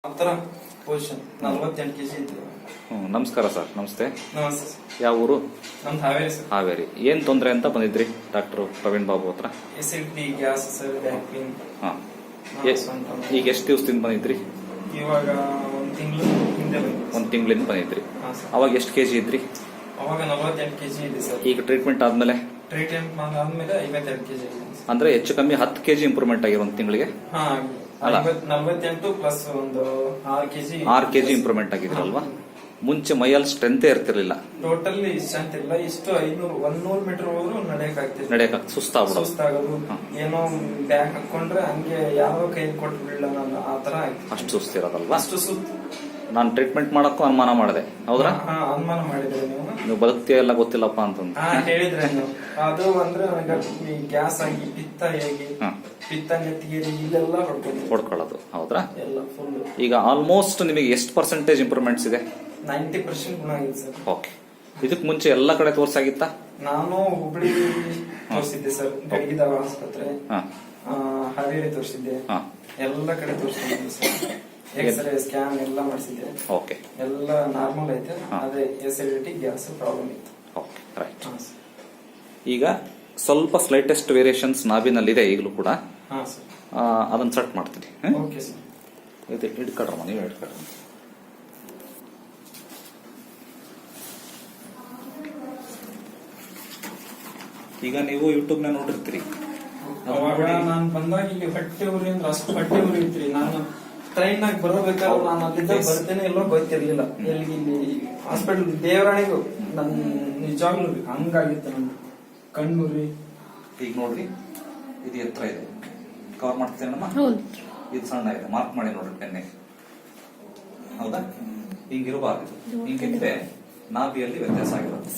ಆತರ position 48 KG ಇತ್ತು. ನಮಸ್ಕಾರ ಸರ್. ನಮಸ್ತೆ. ನಮಸ್ತೆ ಸರ್. ಯಾವ ಊರು? ನಮ್ದು ಹಾವೇರಿ ಸರ್. ಹಾವೇರಿ. ಏನ್ ತೊಂದರೆ ಅಂತ ಬಂದಿದ್ರಿ ಡಾಕ್ಟರ್ ಪ್ರವೀಣ್ ಬಾಬು ಹತ್ರ? Acidity, gas sir, back pain. ಈಗ ಎಷ್ಟು ದಿವಸದಿಂದ ಬಂದಿದ್ರಿ? ಇವಾಗ ಒಂದು ತಿಂಗಳು ಹಿಂದೆ ಬಂದಿದ್ದೆ. ಒಂದು ತಿಂಗಳಿಂದ ಬಂದಿದ್ರಿ. ಅವಾಗ ಎಷ್ಟು ಕೆಜಿ ಇದ್ರಿ? ಅವಾಗ 48 ಕೆಜಿ ಇದೆ ಸರ್. ಈಗ ಟ್ರೀಟ್ಮೆಂಟ್ ಆದ್ಮೇಲೆ? ಟ್ರೀಟ್ಮೆಂಟ್ ಆದ್ಮೇಲೆ 52 ಕೆಜಿ ಇದೆ. ಅಂದ್ರೆ ಹೆಚ್ಚು ಕಮ್ಮಿ 10 ಕೆಜಿ ಇಂಪ್ರೂವ್ಮೆಂಟ್ ಆಗಿದೆ ಒಂದು ತಿಂಗಳಿಗೆ. 48 ಪ್ಲಸ್ ಒಂದು 6 ಕೆಜಿ ಇಂಪ್ರೂವ್ಮೆಂಟ್ ಆಗಿದ್ರಲ್ವಾ? ಮುಂಚೆ ಮೈಯಲ್ಲಿ ಸ್ಟ್ರೆಂತ್ ಇರ್ತಿರ್ಲಿಲ್ಲ. ಟೋಟಲಿ ಸ್ಟ್ರೆಂತ್ ಇಲ್ಲ. ಇಷ್ಟು 100 ಮೀಟರ್ ಹೋದ್ರು ನಡೆಯಕ್ ಸುಸ್ತಾಗೋದು, ಏನೋ ಬ್ಯಾಗ್ ಹಾಕೊಂಡ್ರೆ ಹಂಗೆ ಯಾರೋ ಕೈ ಕೊಟ್ಟು ಬಿಡಲ್ಲ ನಾನು, ಆತರ ಅಷ್ಟು ಸುಸ್ತಿರೋದಲ್ವಾ? ಅಷ್ಟು ಸುಸ್ತು. ನಾನು ಟ್ರೀಟ್ಮೆಂಟ್ ಮಾಡಕ್ಕೂ ಅನುಮಾನ ಮಾಡಿದೆ. ಹೌದ್ರಾ? ಅನುಮಾನ ಮಾಡಿದ್ರೆ ನೀವು ಬದುಕ್ತಿಯ ಎಲ್ಲ ಗೊತ್ತಿಲ್ಲಪ್ಪ ಅಂತಂದು ಹೇಳಿದ್ರೆ ಅದು ಅಂದ್ರೆ ಗ್ಯಾಸ್ ಆಗಿ ಪಿತ್ತ ನೆತ್ತಿಗೇರಿ ಇಲ್ಲೆಲ್ಲ ಹೊಡ್ಕೊಳ್ಳೋದು. ಹೌದ್ರಾ? ಎಲ್ಲ ಫುಲ್. ಈಗ ಆಲ್ಮೋಸ್ಟ್ ನಿಮಗೆ ಎಷ್ಟು ಪರ್ಸೆಂಟೇಜ್ ಇಂಪ್ರೂವ್ಮೆಂಟ್ಸ್ ಇದೆ? 90% ಗುಣ ಆಗಿದೆ ಸರ್. ಓಕೆ. ಇದಕ್ ಮುಂಚೆ ಎಲ್ಲ ಕಡೆ ತೋರ್ಸಾಗಿತ್ತಾ? ನಾನು ಹುಬ್ಳಿ ತೋರಿಸಿದ್ದೆ ಸರ್, ಗಡಿಗಿದಾವ ಆಸ್ಪತ್ರೆ, ಹಾವೇರಿ ತೋರಿಸಿದ್ದೆ, ಎಲ್ಲ ಕಡೆ ತೋರಿಸಿದ್ದೆ ಸರ್. ಎಕ್ಸ್ರೇ, ಸ್ಕ್ಯಾನ್ ಎಲ್ಲ ಮಾಡಿಸಿದ್ದೆ. ಓಕೆ. ಎಲ್ಲ ನಾರ್ಮಲ್ ಐತೆ. ಅದೇ ಎಸಿಡಿಟಿ, ಗ್ಯಾಸ್ ಪ್ರಾಬ್ಲಮ್ ಇತ್ತು. Okay, right. ಈಗ ಸ್ವಲ್ಪ ಸ್ಲೈಟೆಸ್ಟ್ ವೇರಿಯೇಷನ್ಸ್ ನಾಭಿನಲ್ಲಿದೆ ಈಗಲೂ ಕೂಡ. ಅದನ್ನ ಸೆಟ್ ಮಾಡ್ತೀನಿ. Okay sir. ಹಿಡ್ಕೊಡ್ರಮ್ಮ, ನೀವು ಹಿಡ್ಕೊಡ್ರಿ. ಈಗ ನೀವು ಯೂಟ್ಯೂಬ್ ನ ನೋಡಿರ್ತೀರಿ. ಅವಾಗ ನಾನು ಬಂದಾಗ ಇಲ್ಲಿ ಹೊಟ್ಟೆ ಉರಿ ಅಂದ್ರೆ ಅಷ್ಟು ಹೊಟ್ಟೆ ಉರಿ ಇತ್ರಿ. ನಾನು ಟ್ರೈನ್ ನಾಗ ಬರಬೇಕಾದ್ರೆ ನಾನು ಅಲ್ಲಿದ್ದ ಬರ್ತೇನೆ ಎಲ್ಲೋ ಗೊತ್ತಿರ್ಲಿಲ್ಲ. ಎಲ್ಲಿ ಇಲ್ಲಿ ಹಾಸ್ಪಿಟಲ್ ದೇವರಾಣಿಗೂ ನನ್ ನಿಜವಾಗ್ಲೂ ಹಂಗಾಗಿತ್ತು. ನನ್ ಕಣ್ಣುರಿ. ಈಗ ನೋಡ್ರಿ, ಇದು ಎತ್ತರ ಇದೆ, ಕವರ್ ಮಾಡ್ತೀರಮ್ಮ. ಇದು ಸಣ್ಣ ಇದೆ, ಮಾರ್ಕ್ ಮಾಡಿ ನೋಡ್ರಿ ಪೆನ್ನೆ. ಹೌದಾ? ಹಿಂಗಿರಬಾರ್ದು. ಹಿಂಗಿದ್ರೆ ನಾಭಿಯಲ್ಲಿ ವ್ಯತ್ಯಾಸ ಆಗಿರುತ್ತೆ.